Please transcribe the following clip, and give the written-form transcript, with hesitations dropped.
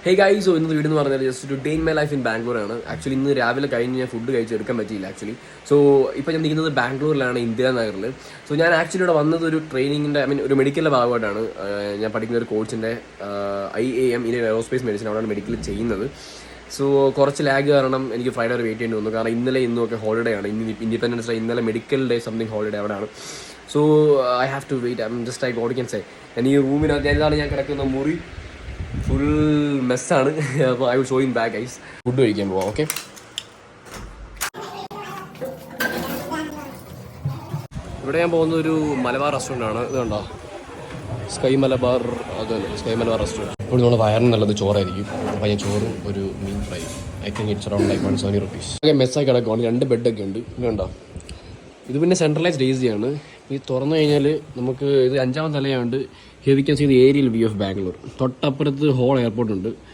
Hey guys, so ഇന്നത്തെ video എന്ന് പറഞ്ഞാൽ ജസ്റ്റ് ഒരു day in my life in Bangalore ആണ്. ആക്ച്വലി ഇന്ന് രാവിലെ കഴിഞ്ഞ് ഞാൻ ഫുഡ് കഴിച്ചെടുക്കാൻ പറ്റിയില്ല ആക്ച്വലി. സോ ഇപ്പോൾ ഞാൻ നിൽക്കുന്നത് ബാംഗ്ലൂരിലാണ്, ഇന്ദിരാനഗറിൽ. സോ ഞാൻ ആക്ച്വലി ഇവിടെ വന്നത് ഒരു ട്രെയിനിങ്ങിൻ്റെ ഒരു മെഡിക്കലിൻ്റെ ഭാഗമായിട്ടാണ്. ഞാൻ പഠിക്കുന്ന ഒരു കോഴ്സിൻ്റെ IAM ഇന്ത്യൻ എയറോസ്പേസ് മെഡിസിൻ അവിടെയാണ് മെഡിക്കൽ ചെയ്യുന്നത്. സോ കുറച്ച് ലാഗ് കാരണം എനിക്ക് ഫ്രൈഡേ വരെ വെയിറ്റ് ചെയ്യേണ്ടി വന്നു. കാരണം ഇന്നലെ ഇന്നും ഒക്കെ ഹോളിഡേ ആണ്. ഇന്ന് ഇൻഡിപെൻഡൻസ് ഡേ, ഇന്നലെ മെഡിക്കൽ ഡേ സംതിങ് ഹോളിഡേ അവിടെയാണ്. So I have to wait. I am just I god can say. ഞാൻ ഈ റൂമിനകത്ത് ഏതാണ് ഞാൻ കിടക്കുന്ന മുറി ഫുൾ മെസ്സാണ്. അപ്പോൾ I will show in back guys. Food കഴിക്കാൻ പോവാം. ഓക്കെ, ഇവിടെ ഞാൻ പോകുന്ന ഒരു മലബാർ റെസ്റ്റോറൻ്റ് ആണ്. ഇത് കണ്ടോ, സ്കൈ മലബാർ. അതല്ലേ സ്കൈ മലബാർ റെസ്റ്റോറൻറ്റ്. ഇപ്പോൾ നമ്മുടെ വയറിന് നല്ലത് ചോറായിരിക്കും. അപ്പോൾ ഞാൻ ചോറും ഒരു മീൻ fry. I think it's around like 170 rupees. Okay, മെസ്സായി കിടക്കുവാണ്. 2 ബെഡൊക്കെ ഉണ്ട്. ഇത് കണ്ടോ, ഇത് പിന്നെ സെൻട്രലൈസ്ഡ് AC ആണ്. ഈ തുറന്നു കഴിഞ്ഞാൽ നമുക്ക് ഇത് 5ാം നിലയായതുകൊണ്ട് here we can see the aerial view of Bangalore. തൊട്ടപ്പുറത്ത് ഹോൾ എയർപോർട്ട് ഉണ്ട്.